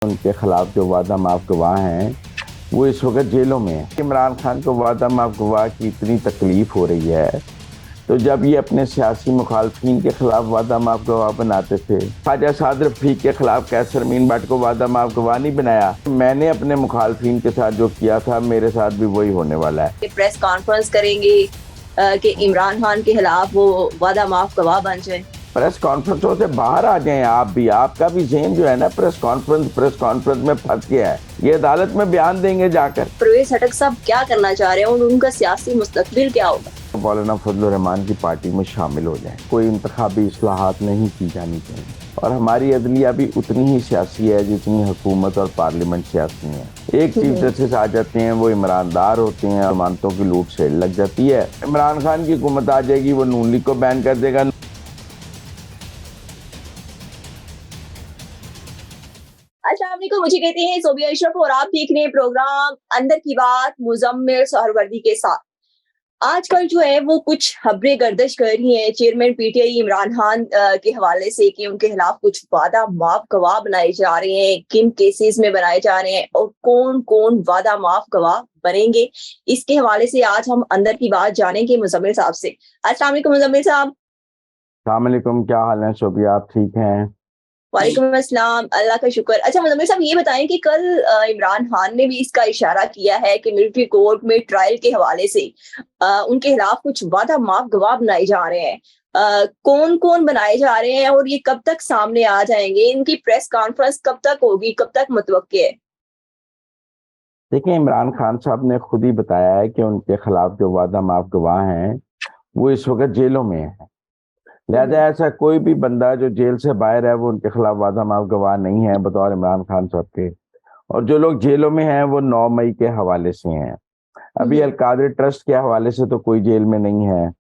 उनके खिलाफ जो वादा माफ गवाह हैं वो इस वक्त जेलों में है। इमरान खान को वादा माफ गवाह की इतनी तकलीफ हो रही है, तो जब ये अपने सियासी मुखालफिन के खिलाफ वादा माफ गवाह बनाते थे, ख्वाजा साद रफीक के खिलाफ कैसर मीन भट्ट को वादा माफ गवाह नहीं बनाया। मैंने अपने मुखालफिन के साथ जो किया था मेरे साथ भी वही होने वाला है। प्रेस कॉन्फ्रेंस करेंगे कि इमरान खान के खिलाफ वो वादा माफ गवाह बन जाए। प्रेस कॉन्फ्रेंसों से बाहर आ जाएं आप भी। आपका भी ज़हन जो है ना प्रेस कॉन्फ्रेंस में फंस गया है। ये अदालत में बयान देंगे जाकर। परवेज खटक साहब क्या करना चाह रहे हैं और उनका सियासी मुस्तकबिल क्या होगा? मौलाना फजलुर रहमान की पार्टी में शामिल हो जाएं। कोई इंतखाबी इस्लाहात नहीं की जानी चाहिए, और हमारी अदलिया भी उतनी ही सियासी है जितनी हुकूमत और पार्लियामेंट सियासी है। एक चीफ जस्टिस आ जाते हैं, वो ईमानदार होते हैं, अमानतों की लूट सेड़ लग जाती है। इमरान खान की हुकूमत आ जाएगी, वो नून लीग को बैन कर देगा। अच्छा, मुझे कहते हैं सोबिया अशरफ और आप देख रहे हैं प्रोग्राम अंदर की बात मुजम्मिल सहरवर्दी के साथ। आजकल जो है वो कुछ खबरें गर्दिश कर रही हैं चेयरमैन पीटीआई इमरान खान के हवाले से कि उनके खिलाफ कुछ वादा माफ गवाह बनाए जा रहे हैं, किन केसेस में बनाए जा रहे हैं और कौन कौन वादा माफ गवाह बनेंगे। इसके हवाले से आज हम अंदर की बात जानेंगे मुजम्मिल साहब से। अस्सलाम वालेकुम मुजम्मिल साहब। अस्सलाम वालेकुम, क्या हाल है शोभिया, आप ठीक हैं? वालेकुम अस्सलाम, अल्लाह का शुक्र। अच्छा मुजम्मिल साहब ये बताएं कि कल इमरान खान ने भी इसका इशारा किया है कि मिलिट्री कोर्ट में ट्रायल के हवाले से उनके खिलाफ कुछ वादा माफ गवाह बनाए जा रहे हैं। कौन कौन बनाए जा रहे हैं और ये कब तक सामने आ जाएंगे? इनकी प्रेस कॉन्फ्रेंस कब तक होगी, कब तक मुतवक्के है? देखिए, इमरान खान साहब ने खुद ही बताया है कि उनके खिलाफ जो वादा माफ गवाह हैं वो इस वक्त जेलों में है। लिहाजा ऐसा कोई भी बंदा जो जेल से बाहर है वो उनके खिलाफ वादा माफ गवाह नहीं है बतौर इमरान खान साहब के। और जो लोग जेलों में हैं वो 9 मई के हवाले से हैं। अभी अलकादर ट्रस्ट के हवाले से तो कोई जेल में नहीं है,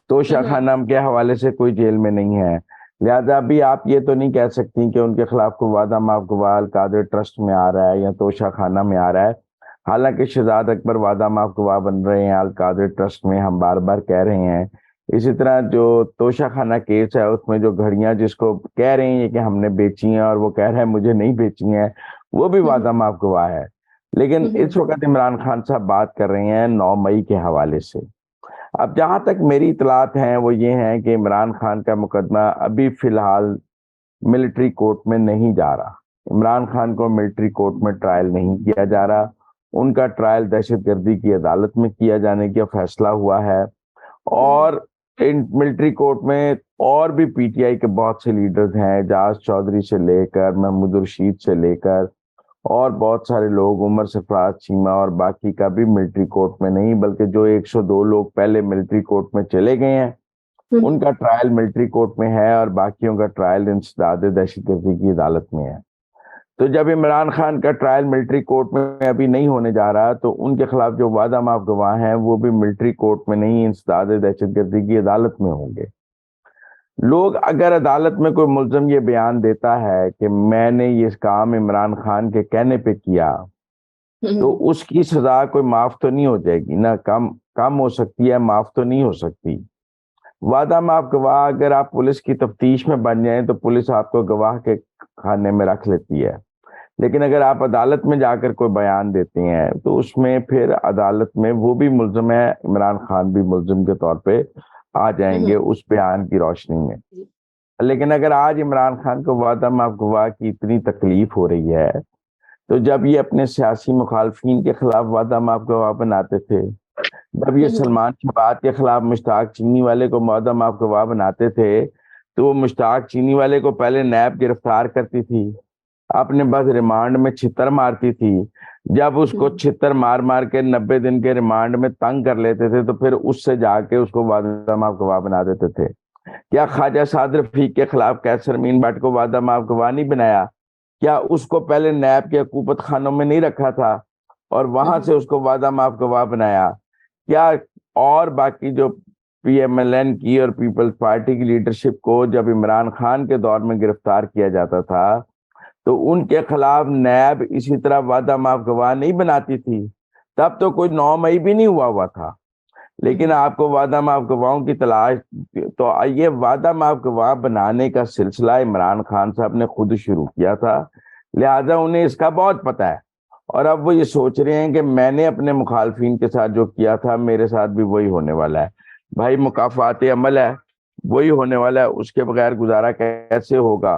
तोशा खानम के हवाले से कोई जेल में नहीं है। लिहाजा अभी आप ये तो नहीं कह सकती कि उनके खिलाफ कोई वादा माफ गवाह अलकादर ट्रस्ट में आ रहा है या तोशा खाना में आ रहा है। हालांकि शहजाद अकबर वादा माफ गवाह बन रहे हैं अलकादर ट्रस्ट में, हम बार बार कह रहे हैं। इसी तरह जो तोशा खाना केस है उसमें जो घड़ियां जिसको कह रहे हैं कि हमने बेची हैं और वो कह रहे हैं मुझे नहीं बेची हैं, वो भी वादा माफ गवाह है। लेकिन इस वक्त इमरान खान साहब बात कर रहे हैं 9 मई के हवाले से। अब जहां तक मेरी इतलात हैं वो ये हैं कि इमरान खान का मुकदमा अभी फिलहाल मिलिट्री कोर्ट में नहीं जा रहा। इमरान खान को मिलिट्री कोर्ट में ट्रायल नहीं किया जा रहा। उनका ट्रायल दहशतगर्दी की अदालत में किया जाने का फैसला हुआ है। और इन मिलिट्री कोर्ट में और भी पीटीआई के बहुत से लीडर्स हैं, जाज चौधरी से लेकर महमूद रशीद से लेकर और बहुत सारे लोग, उमर सरफराज चीमा और बाकी का भी मिलिट्री कोर्ट में नहीं, बल्कि जो 102 लोग पहले मिलिट्री कोर्ट में चले गए हैं उनका ट्रायल मिलिट्री कोर्ट में है और बाकियों का ट्रायल इंसदाद दहशतगर्दी की अदालत में है। तो जब इमरान खान का ट्रायल मिलिट्री कोर्ट में अभी नहीं होने जा रहा तो उनके खिलाफ जो वादा माफ गवाह हैं वो भी मिलिट्री कोर्ट में नहीं, इंसदाद दहशतगर्दी की अदालत में होंगे। लोग अगर अदालत में कोई मुल्ज़िम ये बयान देता है कि मैंने ये काम इमरान खान के कहने पे किया, तो उसकी सजा कोई माफ तो नहीं हो जाएगी ना, कम कम हो सकती है, माफ तो नहीं हो सकती। वादा माफ गवाह अगर आप पुलिस की तफ्तीश में बन जाएं तो पुलिस आपको गवाह के खाने में रख लेती है। लेकिन अगर आप अदालत में जाकर कोई बयान देते हैं तो उसमें फिर अदालत में वो भी मुल्ज़िम है, इमरान खान भी मुल्ज़िम के तौर पे आ जाएंगे उस बयान की रोशनी में। लेकिन अगर आज इमरान खान को वादा माफ गवाह की इतनी तकलीफ हो रही है, तो जब ये अपने सियासी मुखालफिन के खिलाफ वादा माफ गवाह बनाते थे, जब ये सलमान शहबाज के खिलाफ मुश्ताक चीनी वाले को वादा माफ गवाह बनाते थे, तो वो मुश्ताक चीनी वाले को पहले नैब गिरफ्तार करती थी, अपने बस रिमांड में छितर मारती थी। जब उसको छितर मार मार के 90 दिन के रिमांड में तंग कर लेते थे तो फिर उससे जाके उसको वादा माफ गवाह बना देते थे। क्या ख्वाजा साद रफीक के खिलाफ कैसर मीन भट्ट को वादा माफ गवाह नहीं बनाया? क्या उसको पहले नैब के हुकूमत खानों में नहीं रखा था और वहां से उसको वादा माफ गवाह बनाया? क्या और बाकी जो पीएमएलएन की और पीपल्स पार्टी की लीडरशिप को जब इमरान खान के दौर में गिरफ्तार किया जाता था तो उनके खिलाफ नैब इसी तरह वादा माफ गवाह नहीं बनाती थी? तब तो कोई 9 मई भी नहीं हुआ था। लेकिन आपको वादा माफ गवाहों की तलाश, तो ये वादा माफ गवाह बनाने का सिलसिला इमरान खान साहब ने खुद शुरू किया था लिहाजा उन्हें इसका बहुत पता है, और अब वो ये सोच रहे हैं कि मैंने अपने मुखालफिन के साथ जो किया था मेरे साथ भी वही होने वाला है। भाई मुकाफात अमल है, वही होने वाला है, उसके बगैर गुजारा कैसे होगा।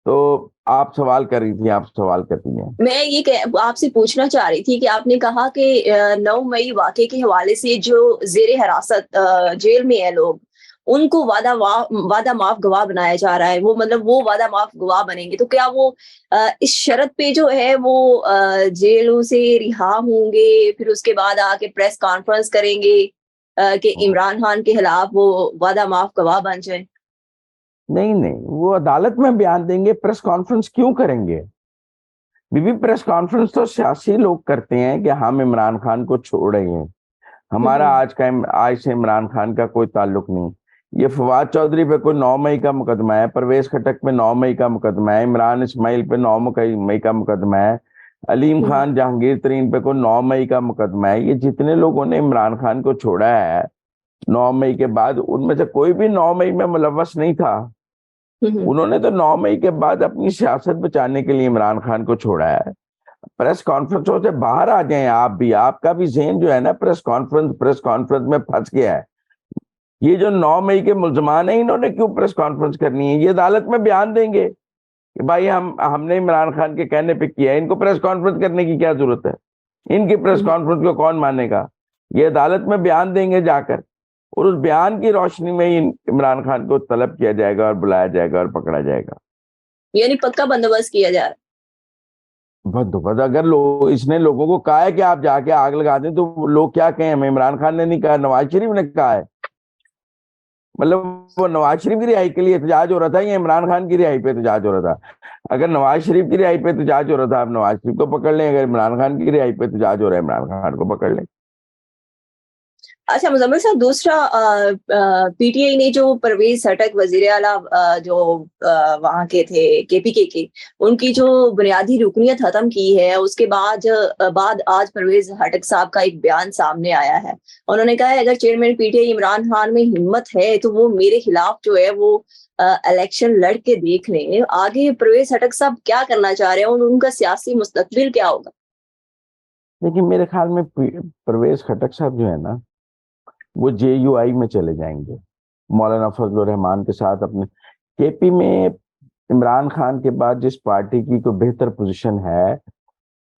तो आप सवाल कर रही थी, आप सवाल करती हैं। मैं ये आपसे पूछना चाह रही थी कि आपने कहा कि 9 मई वाक़े के हवाले से जो ज़ेरे हिरासत जेल में है लोग, उनको वादा माफ़ गवाह बनाया जा रहा है। वो मतलब वो वादा माफ़ गवाह बनेंगे, तो क्या वो इस शर्त पे जो है वो जेलों से रिहा होंगे, फिर उसके बाद आके प्रेस कॉन्फ्रेंस करेंगे कि इमरान खान के खिलाफ वो वादा माफ़ गवाह बन जाएँ? नहीं नहीं, वो अदालत में बयान देंगे, प्रेस कॉन्फ्रेंस क्यों करेंगे? बीबी, प्रेस कॉन्फ्रेंस तो सियासी लोग करते हैं कि हम इमरान खान को छोड़ रहे हैं, हुँ, हमारा हुँ। आज से इमरान खान का कोई ताल्लुक नहीं। ये फवाद चौधरी पे कोई 9 मई का मुकदमा है, परवेज खटक पे 9 मई का मुकदमा है, इमरान इस्माइल पे 9 मई का मुकदमा है, अलीम हुँ, खान जहांगीर तरीन पे कोई 9 मई का मुकदमा है। ये जितने लोगों ने इमरान खान को छोड़ा है 9 मई के बाद, उनमें से कोई भी 9 मई में मुलव्वस नहीं था। हुँ, हुँ। उन्होंने तो 9 मई के बाद अपनी सियासत बचाने के लिए इमरान खान को छोड़ा है। प्रेस कॉन्फ्रेंसों से बाहर आ जाएं आप भी, आपका भी ज़हन जो है ना प्रेस कॉन्फ्रेंस में फंस गया है। ये जो 9 मई के मुल्जमान है, इन्होंने क्यों प्रेस कॉन्फ्रेंस करनी है? ये अदालत में बयान देंगे कि भाई हमने इमरान खान के कहने पे किया है, इनको प्रेस कॉन्फ्रेंस करने की क्या जरूरत है? इनकी प्रेस हुँ, हुँ। कॉन्फ्रेंस को कौन मानेगा? ये अदालत में बयान देंगे जाकर, और उस बयान की रोशनी में ही इमरान खान को तलब किया जाएगा और बुलाया जाएगा और पकड़ा जाएगा। यानी पक्का बंदोबस्त किया जा रहा है। बद अगर इसने लोगों को कहा है कि आप जाके आग लगा दें, तो लोग क्या कहें? हमें इमरान खान ने नहीं कहा, नवाज शरीफ ने कहा है। मतलब वो नवाज शरीफ की रिहाई के लिए एहतजाज हो रहा था या इमरान खान की रिहाई पे एहतजाज हो रहा था? अगर नवाज शरीफ की रिहाई पे एहतजाज हो रहा था, आप नवाज शरीफ को पकड़ लें, अगर इमरान खान की रिहाई पे एहतजाज हो रहा है, इमरान खान को पकड़ लें। अच्छा मुज़म्मिल साहब दूसरा पीटीआई ने जो परवेज़ हटक वज़ीर आला जो वहाँ के थे केपीके के, उनकी जो बुनियादी रुकनियत ख़त्म की है, उसके बाद आज परवेज़ हटक साहब का एक बयान सामने आया है। उन्होंने कहा है अगर चेयरमैन पीटीआई इमरान खान में हिम्मत है, तो वो मेरे खिलाफ जो है वो इलेक्शन लड़ के देख लें। आगे परवेज़ हटक साहब क्या करना चाह रहे हैं और उनका सियासी मुस्तकबिल क्या होगा? लेकिन मेरे ख्याल में परवेज खटक साहब जो है ना, वो जेयूआई में चले जाएंगे मौलाना फजल रहमान के साथ। अपने केपी में इमरान खान के बाद जिस पार्टी की कोई बेहतर पोजीशन है,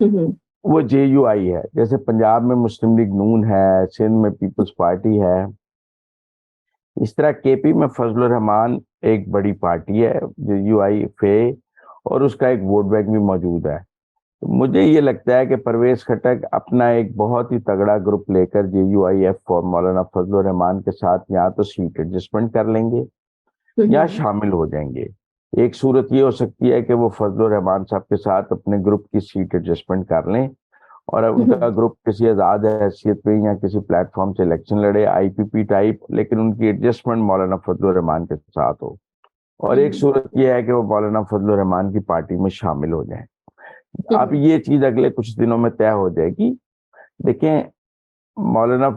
हुँ, हुँ। वो जेयूआई है। जैसे पंजाब में मुस्लिम लीग नून है, सिंध में पीपल्स पार्टी है, इस तरह केपी में फजल रहमान एक बड़ी पार्टी है जेयूआई फे, और उसका एक वोट बैंक भी मौजूद है। तो मुझे ये लगता है कि परवेज खटक अपना एक बहुत ही तगड़ा ग्रुप लेकर जेयूआईएफ और मौलाना फजल रहमान के साथ या तो सीट एडजस्टमेंट कर लेंगे हुँ, या हुँ। शामिल हो जाएंगे। एक सूरत ये हो सकती है कि वो फजल रहमान साहब के साथ अपने ग्रुप की सीट एडजस्टमेंट कर लें, और अब हुँ, उनका हुँ। ग्रुप किसी आज़ाद हैसियत पे या किसी प्लेटफॉर्म से इलेक्शन लड़े, आईपीपी टाइप, लेकिन उनकी एडजस्टमेंट मौलाना फजल रहमान के साथ हो। और हुँ, एक हुँ। सूरत यह है कि वो मौलाना फजल रहमान की पार्टी में शामिल हो जाए। हुँ, अब हुँ। ये चीज अगले कुछ दिनों में तय हो जाएगी। देखें, मौलाना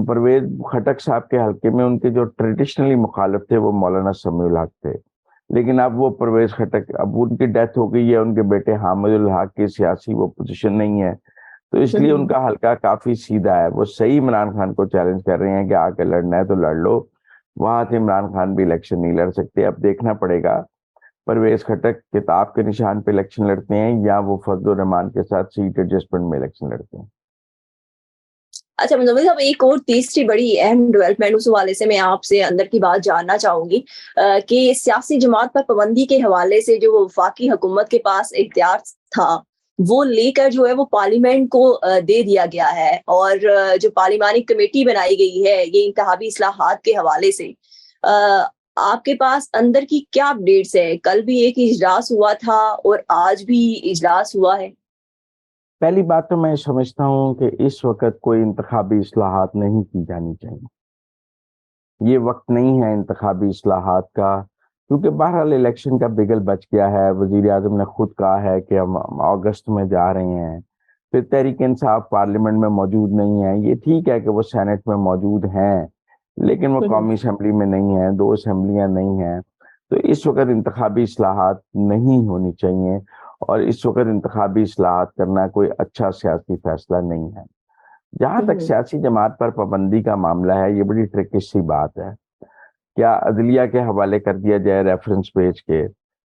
परवेज खटक साहब के हल्के में उनके जो ट्रेडिशनली मुखालिफ थे वो मौलाना समीउल हक थे, लेकिन अब वो परवेज खटक, अब उनकी डेथ हो गई है, उनके बेटे हामिदुल हक की सियासी वो पोजीशन नहीं है, तो हुँ, इसलिए हुँ। उनका हल्का काफी सीधा है। वो सही इमरान खान को चैलेंज कर रहे हैं कि आके लड़ना है तो लड़ लो, वहां से इमरान खान भी इलेक्शन नहीं लड़ सकते। अब देखना पड़ेगा परवेज खटक किताब के निशान पे इलेक्शन लड़ते हैं या वो फजल रहमान के साथ सीट एडजस्टमेंट में इलेक्शन लड़ते हैं। अच्छा मुज़म्मिल साहब एक और तीसरी बड़ी अहम डेवलपमेंट उस हवाले से मैं आपसे अंदर की बात जानना चाहूँगी कि सियासी जमात पर पाबंदी के हवाले से जो वफाकी हुकूमत के पास इख्तियार था, वो लेकर जो है वो पार्लियामेंट को दे दिया गया है और जो पार्लिमानी कमेटी बनाई गई है ये इंतखाबी इस्लाहात के हवाले से। आपके पास अंदर की क्या अपडेट्स है? कल भी एक इजलास हुआ था और आज भी इजलास हुआ है। पहली बात तो मैं समझता हूँ कि इस वक्त कोई इंतखाबी इस्लाहात नहीं की जानी चाहिए। ये वक्त नहीं है इंतखाबी इस्लाहात का, क्योंकि बहरहाल इलेक्शन का बिगल बच गया है। वजीर आजम ने खुद कहा है कि हम अगस्त में जा रहे हैं। फिर तहरीक इंसाफ पार्लियामेंट में मौजूद नहीं है। ये ठीक है कि वो सेनेट में मौजूद हैं, लेकिन वो हुँ, हुँ। कौमी असम्बली में नहीं है, दो असम्बलियां नहीं हैं। तो इस वक्त इंतखाबी इस्लाहात नहीं होनी चाहिए। और इस वक्त इंतखाबी इस्लाहात करना कोई अच्छा सियासी फैसला नहीं है। जहां तक सियासी जमात पर पाबंदी का मामला है, ये बड़ी ट्रिकी सी बात है। क्या अदलिया के हवाले कर दिया जाए रेफरेंस पेज के,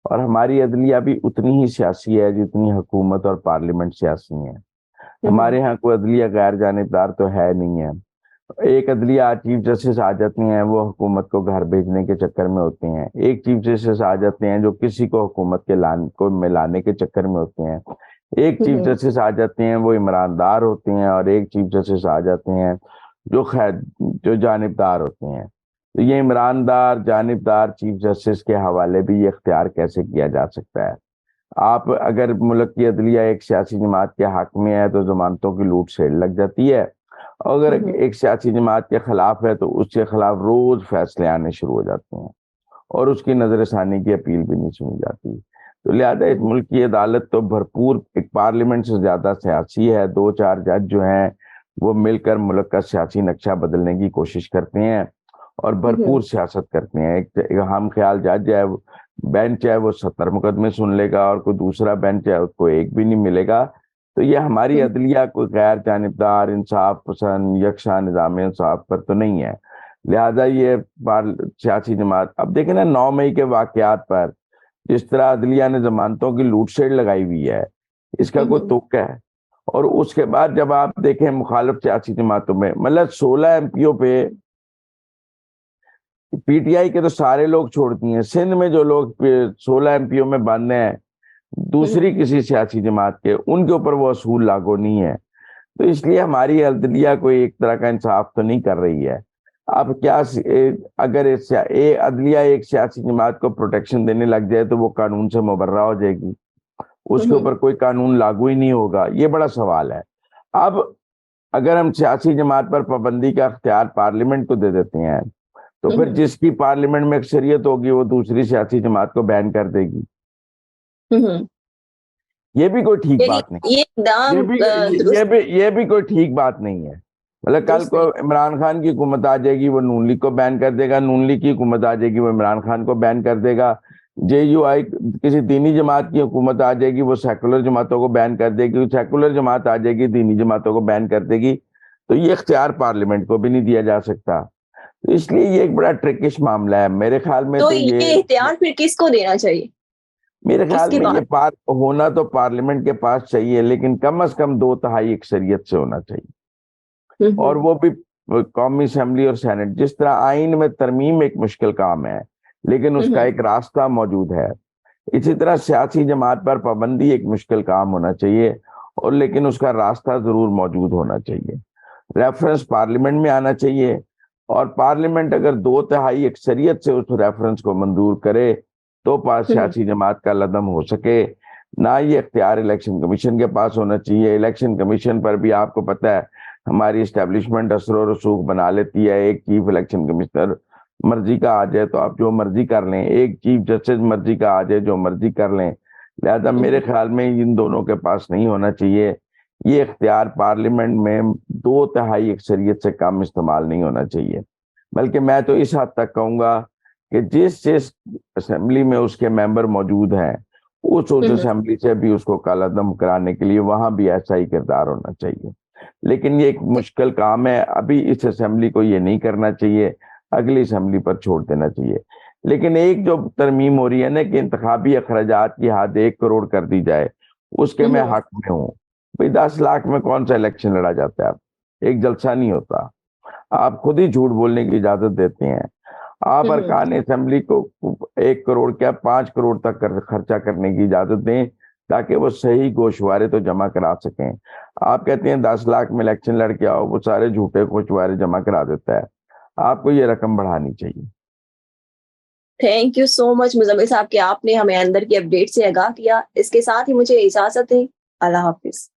और हमारी अदलिया भी उतनी ही सियासी है जितनी हुकूमत और पार्लियामेंट सियासी है। हमारे यहाँ कोई अदलिया गैर जानिबदार तो है नहीं है। एक अदलिया चीफ जस्टिस आ जाती हैं, वो हुकूमत को घर भेजने के चक्कर में होते हैं। एक चीफ जस्टिस आ जाते हैं जो किसी को हुकूमत के को मिलाने के चक्कर में होते हैं। एक चीफ जस्टिस आ जाते हैं वो ईमानदार होते हैं, और एक चीफ जस्टिस आ जाते हैं जो जानिबदार होते हैं। तो ये ईमानदार जानिबदार चीफ जस्टिस के हवाले भी ये इख्तियार कैसे किया जा सकता है? आप अगर मुल्क की अदलिया एक सियासी जमात के हक में है तो जमानतों की लूट सेड़ लग जाती है, और अगर एक सियासी जमात के खिलाफ है तो उसके खिलाफ रोज फैसले आने शुरू हो जाते हैं, और उसकी नजरसानी की अपील भी नहीं सुनी जाती। तो लिहाजा इस मुल्क की अदालत तो भरपूर एक पार्लियामेंट से ज्यादा सियासी है। 2-4 जज जो हैं वो मिलकर मुल्क का सियासी नक्शा बदलने की कोशिश करते हैं और भरपूर सियासत करते हैं। एक हम ख्याल जज है, बेंच है, वो 70 मुकदमे सुन लेगा, और कोई दूसरा बेंच है उसको एक भी नहीं मिलेगा। तो ये हमारी अदलिया कोई गैर जानिबदार, इंसाफ पसंद, यकसा निज़ाम इंसाफ पर तो नहीं है। लिहाजा ये सियासी जमात, अब देखें ना 9 मई के वाकयात पर जिस तरह अदलिया ने जमानतों की लूटशेड़ लगाई हुई है, इसका कोई तुक है? और उसके बाद जब आप देखें मुखालिफ सियासी जमातों में, मतलब 16 एमपीओ पे पीटीआई के तो सारे लोग छोड़ दिए, सिंध में जो लोग 16 एमपीओ में बंद हैं दूसरी किसी सियासी जमात के, उनके ऊपर वो असूल लागू नहीं है। तो इसलिए हमारी अदलिया कोई एक तरह का इंसाफ तो नहीं कर रही है। अब क्या अगर अदलिया एक सियासी जमात को प्रोटेक्शन देने लग जाए तो वो कानून से मुबर्रा हो जाएगी, उसके ऊपर कोई कानून लागू ही नहीं होगा? ये बड़ा सवाल है। अब अगर हम सियासी जमात पर पाबंदी का अख्तियार पार्लियामेंट को दे देते हैं तो फिर जिसकी पार्लियामेंट में अक्सरियत होगी वो दूसरी सियासी जमात को बैन कर देगी। ये भी कोई ठीक बात नहीं। ये भी कोई ठीक बात नहीं है। मतलब कल को इमरान खान की हुकूमत आ जाएगी, वो नून लीग को बैन कर देगा, नून लीग की हुकूमत आ जाएगी, वो इमरान खान को बैन कर देगा। JUI किसी दीनी जमात की हुकूमत आ जाएगी, वो सेकुलर जमातों को बैन कर देगी, सेकुलर जमात आ जाएगी दीनी जमातों को बैन कर देगी। तो ये इख्तियार पार्लियामेंट को भी नहीं दिया जा सकता। तो इसलिए ये एक बड़ा ट्रिकिश मामला है मेरे ख्याल में। तो ये इख्तियार फिर किसको देना चाहिए? मेरे ख्याल में ये होना तो पार्लियामेंट के पास चाहिए, लेकिन कम से कम 2/3 अक्सरियत से होना चाहिए, और वो भी कौमी असेंबली और सेनेट। जिस तरह आइन में तरमीम एक मुश्किल काम है, लेकिन उसका एक रास्ता मौजूद है, इसी तरह सियासी जमात पर पाबंदी एक मुश्किल काम होना चाहिए, और लेकिन उसका रास्ता जरूर मौजूद होना चाहिए। रेफरेंस पार्लियामेंट में आना चाहिए, और पार्लियामेंट अगर 2/3 अक्सरियत से उस रेफरेंस को मंजूर करे तो पास सियासी जमात का लदम हो सके। ना ये इख्तियार इलेक्शन कमीशन के पास होना चाहिए। इलेक्शन कमीशन पर भी आपको पता है हमारी एस्टेब्लिशमेंट असर और रसूख बना लेती है। एक चीफ इलेक्शन कमिश्नर मर्जी का आ जाए तो आप जो मर्जी कर लें, एक चीफ जस्टिस मर्जी का आ जाए जो मर्जी कर लें। लिहाजा मेरे ख्याल में इन दोनों के पास नहीं होना चाहिए। ये इख्तियार पार्लियामेंट में 2/3 अक्सरियत से कम इस्तेमाल नहीं होना चाहिए। बल्कि मैं तो इस हद तक कहूंगा कि जिस असेंबली में उसके मेंबर मौजूद हैं उस असेंबली से भी उसको कालादम कराने के लिए वहां भी ऐसा ही किरदार होना चाहिए। लेकिन ये एक मुश्किल काम है। अभी इस असेंबली को ये नहीं करना चाहिए, अगली असेंबली पर छोड़ देना चाहिए। लेकिन एक जो तरमीम हो रही है ना कि इंतखाबी अखराजात की हद 1 करोड़ कर दी जाए, उसके मैं हक में हूँ। भाई 10 लाख में कौन सा इलेक्शन लड़ा जाता है? एक जलसा नहीं होता। आप खुद ही झूठ बोलने की इजाजत देते हैं। आप अरकान असेंबली को 1 करोड़ क्या 5 करोड़ तक खर्चा करने की इजाजत दें ताकि वो सही गोशवारे तो जमा करा सकें। आप कहते हैं 10 लाख में इलेक्शन लड़के आओ, वो सारे झूठे गोशवारे जमा करा देता है। आपको ये रकम बढ़ानी चाहिए। Thank you so much Muzammil साहब कि आपने हमें अंदर की अपडेट से आगाह किया। इसके साथ ही मुझे इजाजत दें। अल्लाह हाफिज।